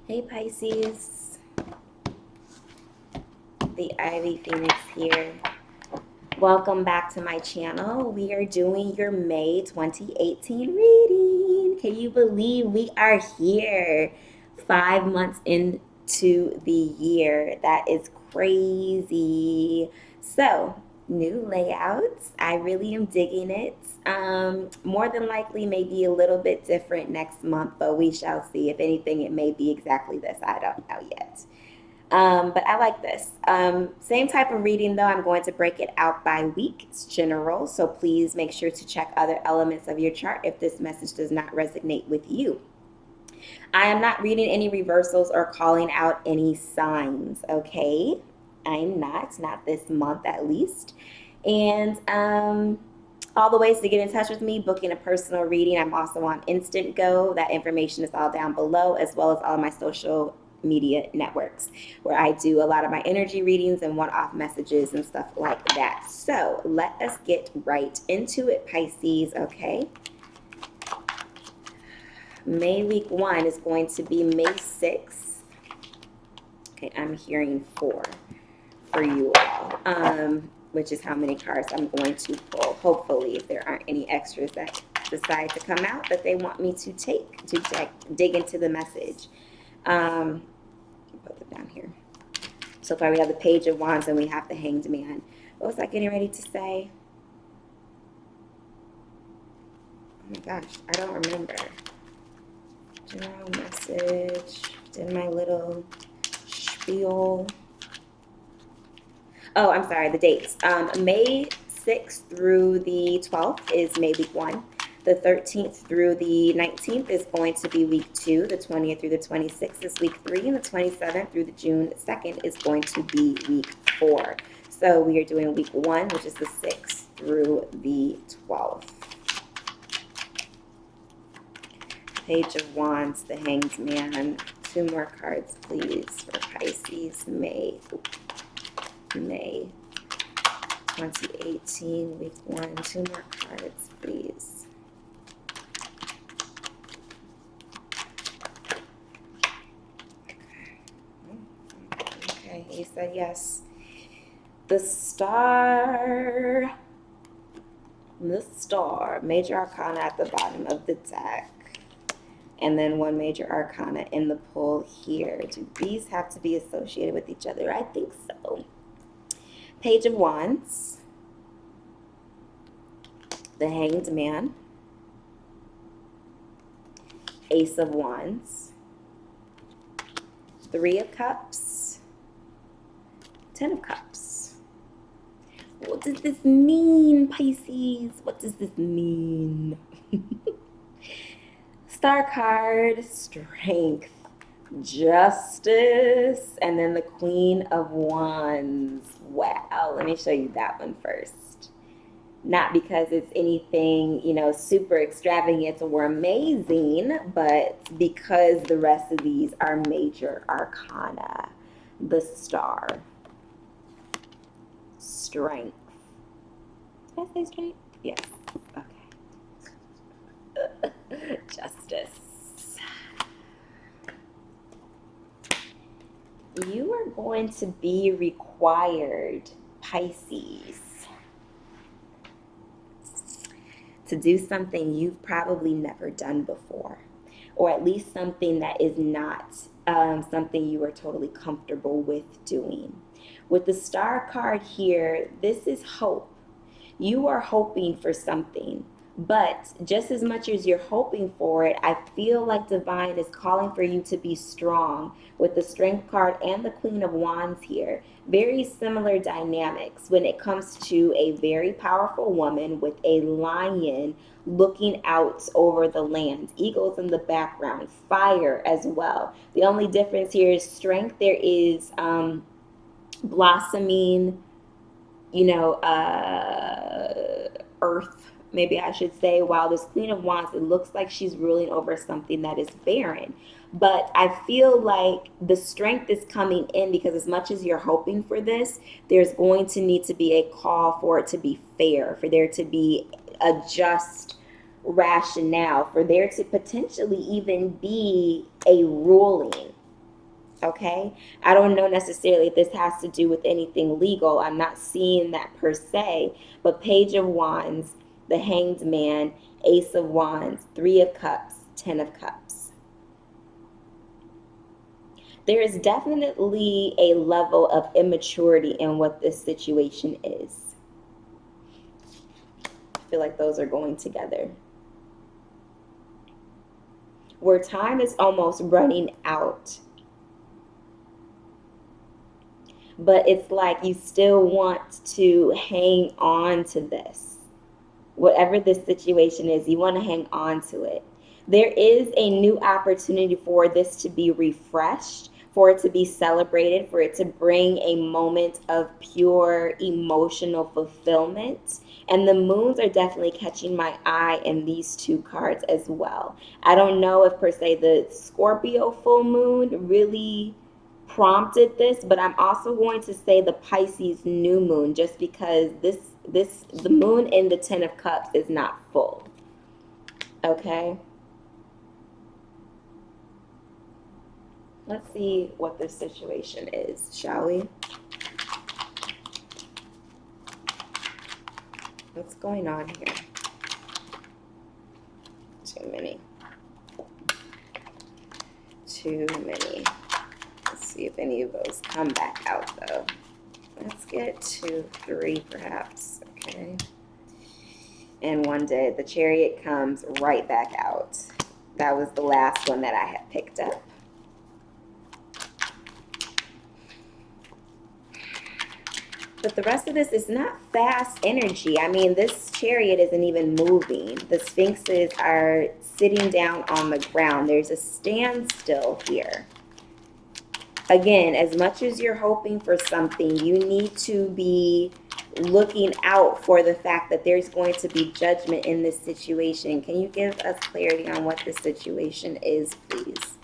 Hey Pisces, the Ivy Phoenix here. Welcome back to my channel. We are doing your May 2018 reading. Can you believe we are here 5 months into the year? That is crazy. So, new layouts. I really am digging it. More than likely, maybe a little bit different next month, but we shall see. If anything, it may be exactly this. I don't know yet. But I like this. Same type of reading though. I'm going to break it out by week. It's general, so please make sure to check other elements of your chart if this message does not resonate with you. I am not reading any reversals or calling out any signs, okay? I'm not this month at least. And all the ways to get in touch with me, booking a personal reading. I'm also on Instant Go. That information is all down below, as well as all of my social media networks where I do a lot of my energy readings and one-off messages and stuff like that. So let us get right into it, Pisces, okay? May week 1 is going to be May 6th. Okay, I'm hearing 4 for you all, which is how many cards I'm going to pull. Hopefully, if there aren't any extras that decide to come out that they want me to take to dig into the message. Put them down here. So far we have the Page of Wands and we have the Hanged Man. What was I getting ready to say? Oh my gosh, I don't remember. General message. Did my little spiel. Oh, I'm sorry, the dates. May 6th through the 12th is May week 1. The 13th through the 19th is going to be week 2. The 20th through the 26th is week 3. And the 27th through the June 2nd is going to be week 4. So we are doing week 1, which is the 6th through the 12th. Page of Wands, the Hanged Man. 2 more cards, please, for Pisces. May 2018, week 1. 2 more cards, please. Okay, he said yes. The Star, Major Arcana at the bottom of the deck. And then 1 Major Arcana in the pull here. Do these have to be associated with each other? I think so. Page of Wands, the Hanged Man, Ace of Wands, 3 of Cups, 10 of Cups. What does this mean, Pisces? What does this mean? Star card, Strength, Justice, and then the Queen of Wands. Wow, let me show you that one first. Not because it's anything, super extravagant or amazing, but because the rest of these are Major Arcana. The Star. Strength. Did I say strength? Yes. Okay. Justice. You are going to be required, Pisces, to do something you've probably never done before, or at least something that is not something you are totally comfortable with doing. With the Star card here, this is hope. You are hoping for something, but just as much as you're hoping for it, I feel like Divine is calling for you to be strong. With the Strength card and the Queen of Wands here, very similar dynamics when it comes to a very powerful woman with a lion looking out over the land, eagles in the background, fire as well. The only difference here is strength. There is blossoming, earth, maybe I should say, while this Queen of Wands, it looks like she's ruling over something that is barren. But I feel like the strength is coming in because as much as you're hoping for this, there's going to need to be a call for it to be fair, for there to be a just rationale, for there to potentially even be a ruling Okay, I don't know necessarily if this has to do with anything legal. I'm not seeing that per se, but Page of Wands, the Hanged Man, Ace of Wands, Three of Cups, Ten of Cups. There is definitely a level of immaturity in what this situation is. I feel like those are going together. Where time is almost running out, but it's like you still want to hang on to this. Whatever this situation is, you want to hang on to it. There is a new opportunity for this to be refreshed, for it to be celebrated, for it to bring a moment of pure emotional fulfillment. And the moons are definitely catching my eye in these two cards as well. I don't know if per se the Scorpio full moon really prompted this, but I'm also going to say the Pisces new moon, just because the moon in the Ten of Cups is not full. Okay, let's see what this situation is, shall we? What's going on here? Too many. Let's see if any of those come back out though. Let's get 2, 3 perhaps. Okay. And one day the Chariot comes right back out. That was the last one that I had picked up. But the rest of this is not fast energy. I mean, this Chariot isn't even moving. The Sphinxes are sitting down on the ground. There's a standstill here. Again, as much as you're hoping for something, you need to be looking out for the fact that there's going to be judgment in this situation. Can you give us clarity on what this situation is, please?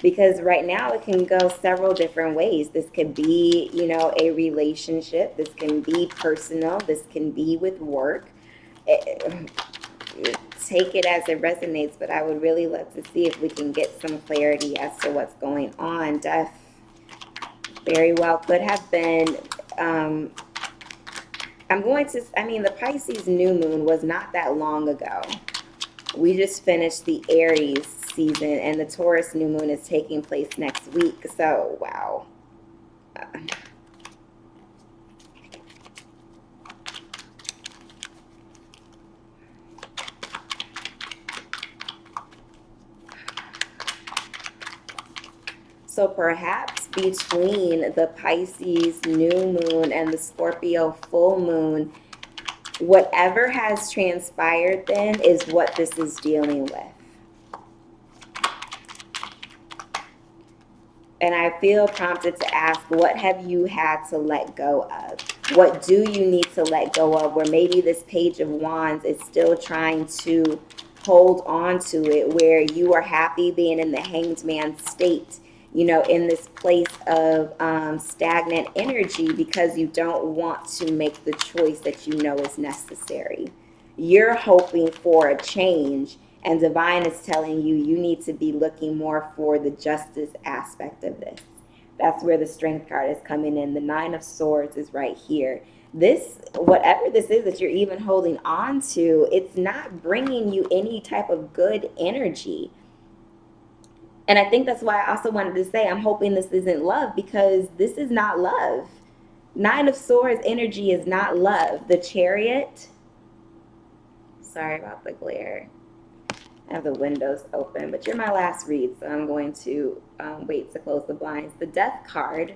Because right now it can go several different ways. This could be, you know, a relationship. This can be personal. This can be with work. Take it as it resonates, but I would really love to see if we can get some clarity as to what's going on. Death very well could have been, the Pisces new moon was not that long ago. We just finished the Aries season, and the Taurus new moon is taking place next week. So, wow. So perhaps between the Pisces new moon and the Scorpio full moon, whatever has transpired then is what this is dealing with. And I feel prompted to ask, what have you had to let go of? What do you need to let go of? Where maybe this Page of Wands is still trying to hold on to it, where you are happy being in the Hanged Man state, you know, in this place of stagnant energy, because you don't want to make the choice that you know is necessary. You're hoping for a change, and Divine is telling you you need to be looking more for the justice aspect of this. That's where the Strength card is coming in. The Nine of Swords is right here. This, whatever this is that you're even holding on to, it's not bringing you any type of good energy. And I think that's why I also wanted to say I'm hoping this isn't love, because this is not love. Nine of Swords energy is not love. The Chariot, sorry about the glare. I have the windows open, but you're my last read, so I'm going to wait to close the blinds. The Death card,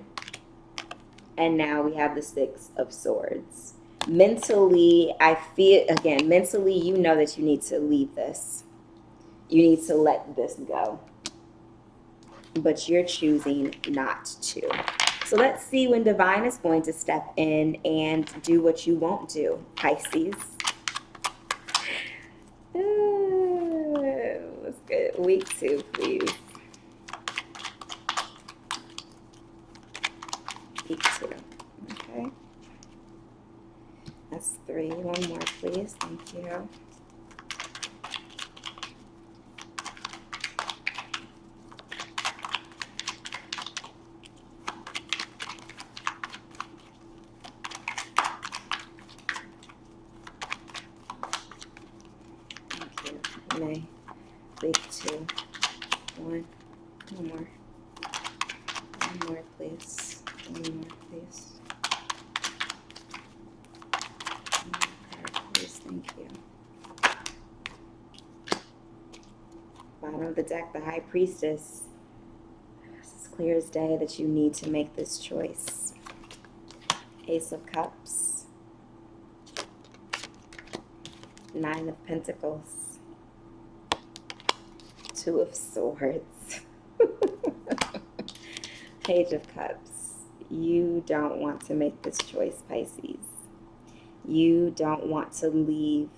and now we have the Six of Swords. Mentally, I feel, again, mentally, you know that you need to leave this. You need to let this go. But you're choosing not to. So let's see when Divine is going to step in and do what you won't do, Pisces. Let's get week 2, please. Week 2. Okay. That's 3. One more, please. Thank you. One more. One more, please. One more, please. One more card, please. Thank you. Bottom of the deck, the High Priestess. It's clear as day that you need to make this choice. Ace of Cups. Nine of Pentacles. Two of Swords. Page of Cups. You don't want to make this choice, Pisces. You don't want to leave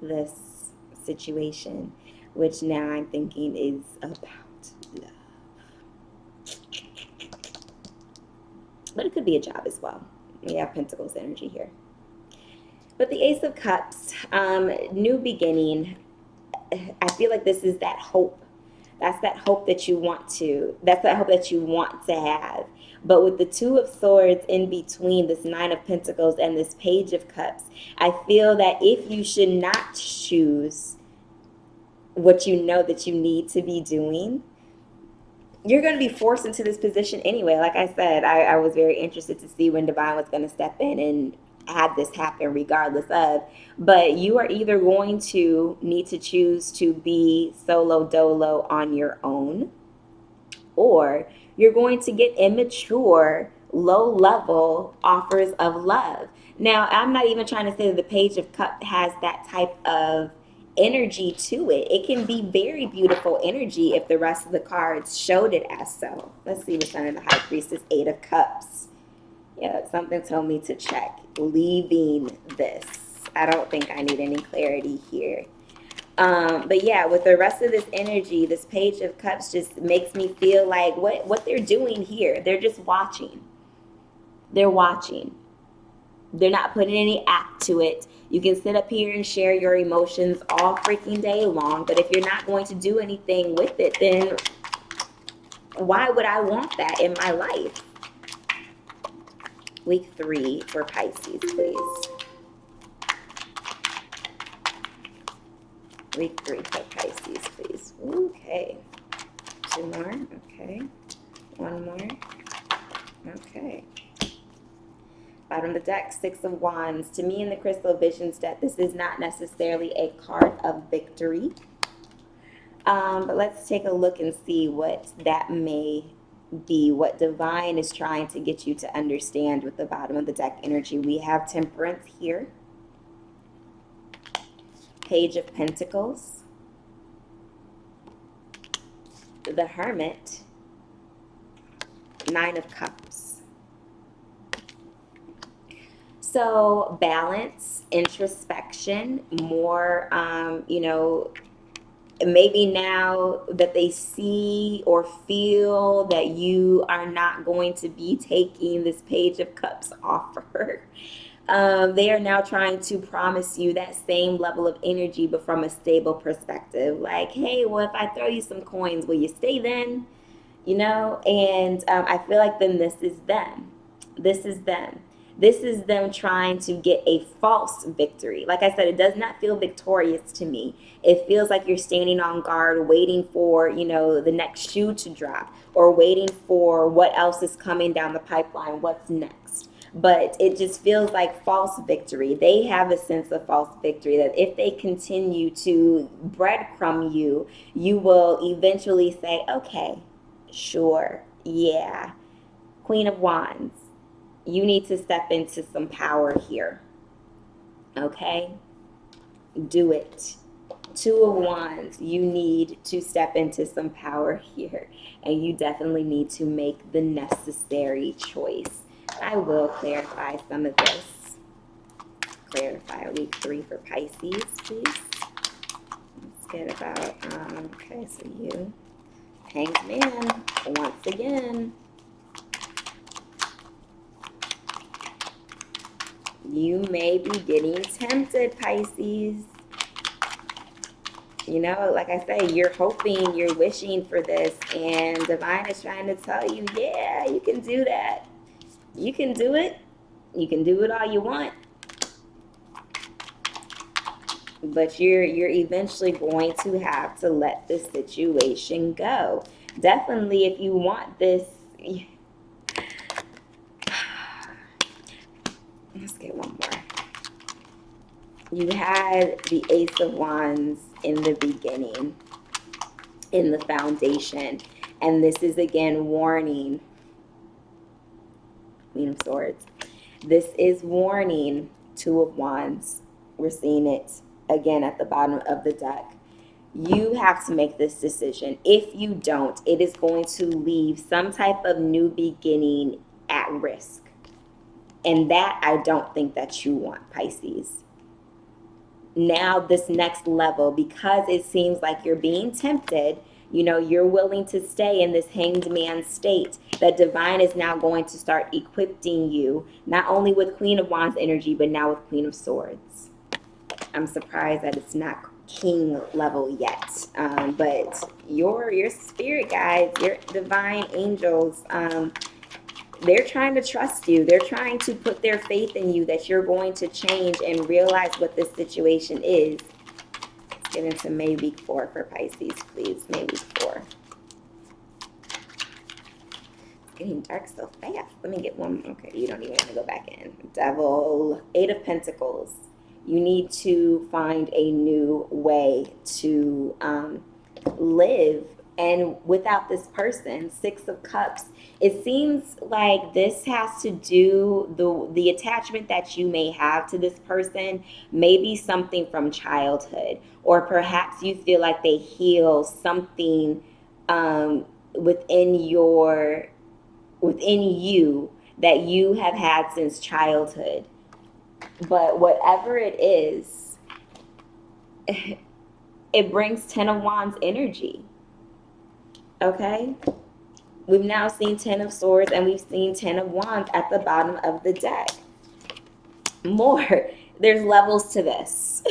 this situation, which now I'm thinking is about love. But it could be a job as well. We have Pentacles energy here. But the Ace of Cups, new beginning. I feel like this is that hope. That's that hope that you want to. That's that hope that you want to have. But with the Two of Swords in between, this Nine of Pentacles and this Page of Cups, I feel that if you should not choose what you know that you need to be doing, you're going to be forced into this position anyway. Like I said, I was very interested to see when Divine was going to step in and have this happen regardless of. But you are either going to need to choose to be solo dolo on your own, or you're going to get immature, low-level offers of love. Now, I'm not even trying to say that the Page of Cups has that type of energy to it. It can be very beautiful energy if the rest of the cards showed it as so. Let's see what's under the High Priestess. Eight of Cups. Yeah, something told me to check. Leaving this. I don't think I need any clarity here. But yeah, with the rest of this energy, this Page of Cups just makes me feel like what they're doing here, they're just watching. They're watching. They're not putting any act to it. You can sit up here and share your emotions all freaking day long, but if you're not going to do anything with it, then why would I want that in my life? Week 3 for Pisces, please. Week 3 for Pisces, please. Okay. 2 more. Okay. 1 more. Okay. Bottom of the deck, Six of Wands. To me in the Crystal Visions deck, this is not necessarily a card of victory. But let's take a look and see what that may be, what Divine is trying to get you to understand with the bottom of the deck energy. We have Temperance here. Page of Pentacles. The Hermit. Nine of Cups. So balance, introspection, more, maybe now that they see or feel that you are not going to be taking this Page of Cups offer, they are now trying to promise you that same level of energy, but from a stable perspective. Like, hey, well, if I throw you some coins, will you stay then? And I feel like then this is them. This is them. This is them trying to get a false victory. Like I said, it does not feel victorious to me. It feels like you're standing on guard, waiting for, the next shoe to drop, or waiting for what else is coming down the pipeline, what's next. But it just feels like false victory. They have a sense of false victory that if they continue to breadcrumb you, you will eventually say, okay, sure, yeah. Queen of Wands. You need to step into some power here. Okay? Do it. Two of Wands. You need to step into some power here. And you definitely need to make the necessary choice. I will clarify some of this. Clarify week 3 for Pisces, please. Let's get about, okay, so you. Hanged Man, once again. You may be getting tempted, Pisces. Like I say, you're hoping, you're wishing for this, and Divine is trying to tell you, yeah, you can do that. You can do it. You can do it all you want. but you're eventually going to have to let this situation go. Definitely, if you want this, let's get one more. You had the Ace of Wands in the beginning, in the foundation, and this is again warning. Queen of Swords. This is warning. Two of Wands. We're seeing it again at the bottom of the deck. You have to make this decision. If you don't, it is going to leave some type of new beginning at risk. And that I don't think that you want, Pisces. Now this next level, because it seems like you're being tempted, you know, you're willing to stay in this hanged man state, that divine is now going to start equipping you, not only with Queen of Wands energy, but now with Queen of Swords. I'm surprised that it's not king level yet, but your spirit guides, your divine angels, they're trying to trust you. They're trying to put their faith in you that you're going to change and realize what this situation is. Let's get into May week 4 for Pisces, please. May week 4. It's getting dark so fast. Let me get one. Okay, you don't even want to go back in. Devil, 8 of Pentacles. You need to find a new way to live. And without this person, 6 of Cups, it seems like this has to do, the attachment that you may have to this person may be something from childhood, or perhaps you feel like they heal something within you that you have had since childhood. But whatever it is, it brings 10 of Wands energy. Okay? We've now seen 10 of Swords and we've seen 10 of Wands at the bottom of the deck. More. There's levels to this.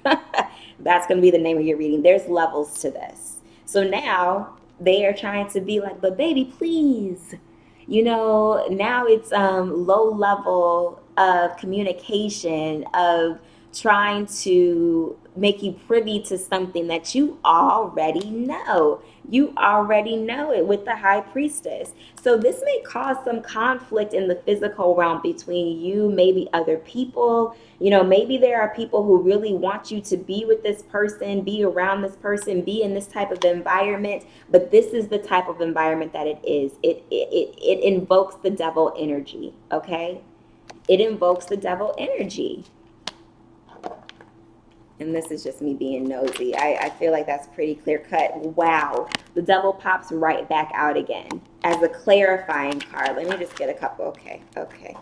That's going to be the name of your reading. There's levels to this. So now they are trying to be like, but baby, please. You know, now it's low level of communication, of trying to make you privy to something that you already know. You already know it with the High Priestess. So this may cause some conflict in the physical realm between you, maybe other people. You know, maybe there are people who really want you to be with this person, be around this person, be in this type of environment. But this is the type of environment that it is. It invokes the devil energy, okay? It invokes the devil energy. And this is just me being nosy. I feel like that's pretty clear cut. Wow. The devil pops right back out again as a clarifying card. Let me just get a couple. Okay.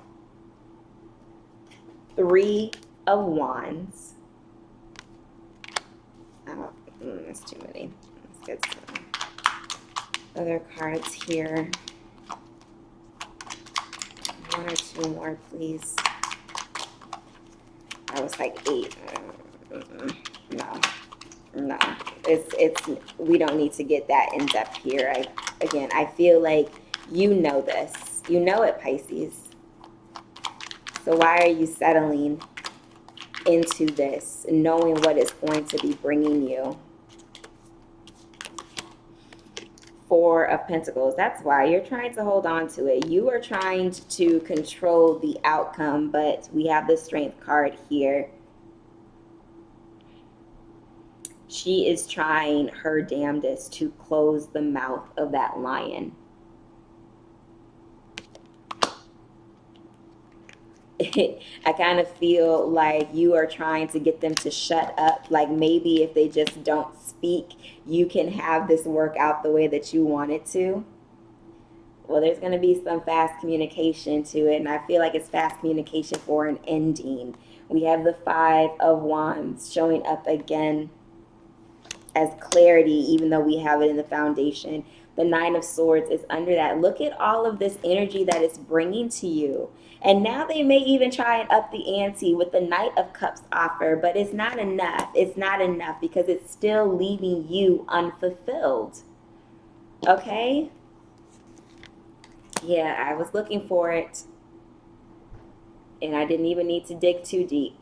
3 of Wands. Oh, that's too many. Let's get some other cards here. 1 or 2 more, please. I was like 8. No, it's we don't need to get that in depth here. I feel like you know this. You know it, Pisces. So why are you settling into this, knowing what it's going to be bringing you? 4 of Pentacles. That's why you're trying to hold on to it. You are trying to control the outcome, but we have the Strength card here. She is trying her damnedest to close the mouth of that lion. I kind of feel like you are trying to get them to shut up. Like maybe if they just don't speak, you can have this work out the way that you want it to. Well, there's going to be some fast communication to it, and I feel like it's fast communication for an ending. We have the 5 of Wands showing up again as clarity, even though we have it in the foundation. The 9 of Swords is under that. Look at all of this energy that it's bringing to you. And now they may even try and up the ante with the Knight of Cups offer, but it's not enough. It's not enough because it's still leaving you unfulfilled. Okay? Yeah, I was looking for it, and I didn't even need to dig too deep.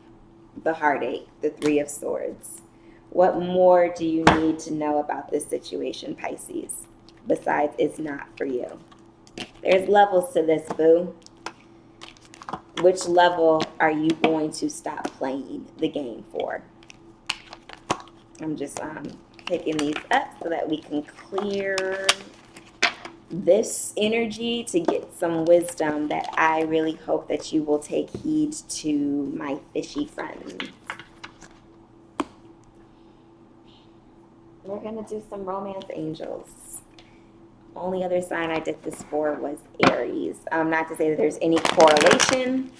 the heartache, the Three of Swords. What more do you need to know about this situation, Pisces, besides it's not for you? There's levels to this, boo. Which level are you going to stop playing the game for? I'm just picking these up so that we can clear this energy to get some wisdom that I really hope that you will take heed to, my fishy friends. We're going to do some romance angels. Only other sign I did this for was Aries. Not to say that there's any correlation,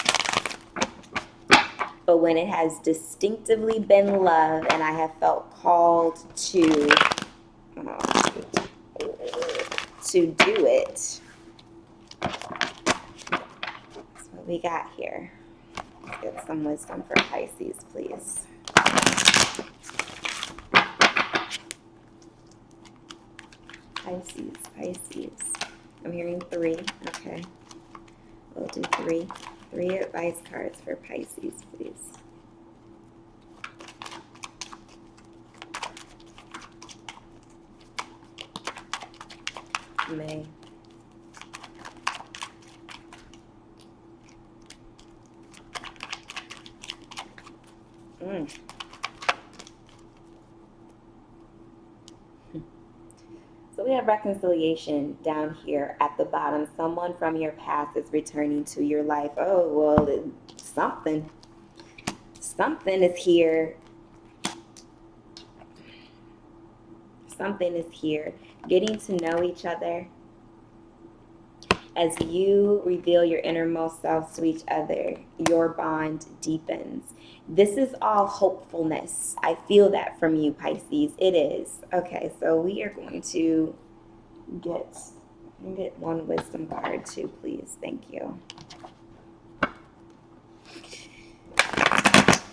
but when it has distinctively been love and I have felt called to do it. That's what we got here. Let's get some wisdom for Pisces, please. Pisces. I'm hearing 3. Okay. We'll do 3. 3 advice cards for Pisces, please. May. So we have reconciliation down here at the bottom. Someone from your past is returning to your life. Oh, well, something is here. Something is here. Getting to know each other. As you reveal your innermost selves to each other, your bond deepens. This is all hopefulness. I feel that from you, Pisces. It is. Okay, so we are going to get one wisdom card too, please. Thank you.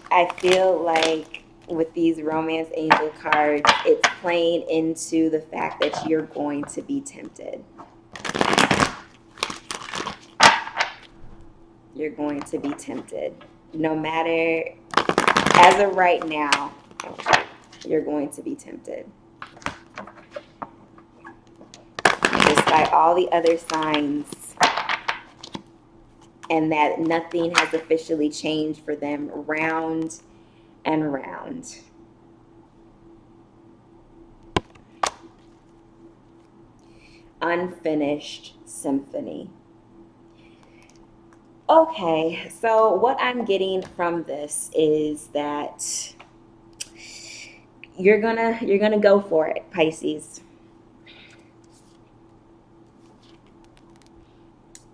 I feel like with these romance angel cards, it's playing into the fact that you're going to be tempted. You're going to be tempted. No matter, as of right now, you're going to be tempted. Despite all the other signs, and that nothing has officially changed for them, round and round. Unfinished symphony. Okay, so what I'm getting from this is that you're gonna go for it, Pisces.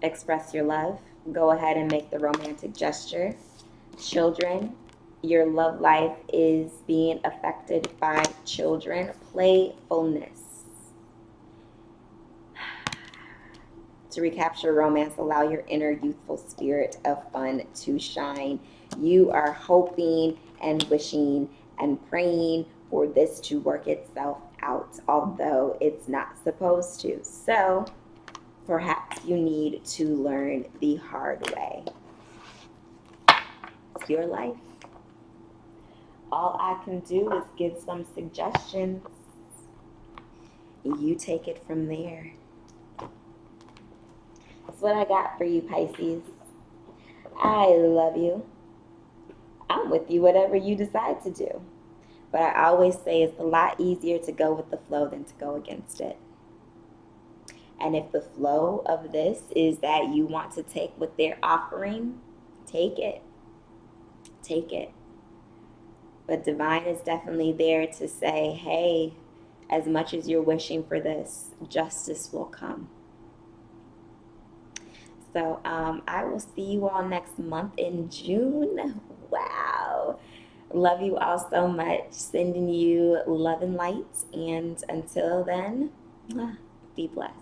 Express your love. Go ahead and make the romantic gesture. Children, your love life is being affected by children. Playfulness. To recapture romance, allow your inner youthful spirit of fun to shine. You are hoping and wishing and praying for this to work itself out, although it's not supposed to. So perhaps you need to learn the hard way. It's your life. All I can do is give some suggestions. You take it from there. That's what I got for you, Pisces. I love you. I'm with you, whatever you decide to do. But I always say it's a lot easier to go with the flow than to go against it. And if the flow of this is that you want to take what they're offering, take it. Take it. But divine is definitely there to say, hey, as much as you're wishing for this, justice will come. So I will see you all next month in June. Wow. Love you all so much. Sending you love and light. And until then, be blessed.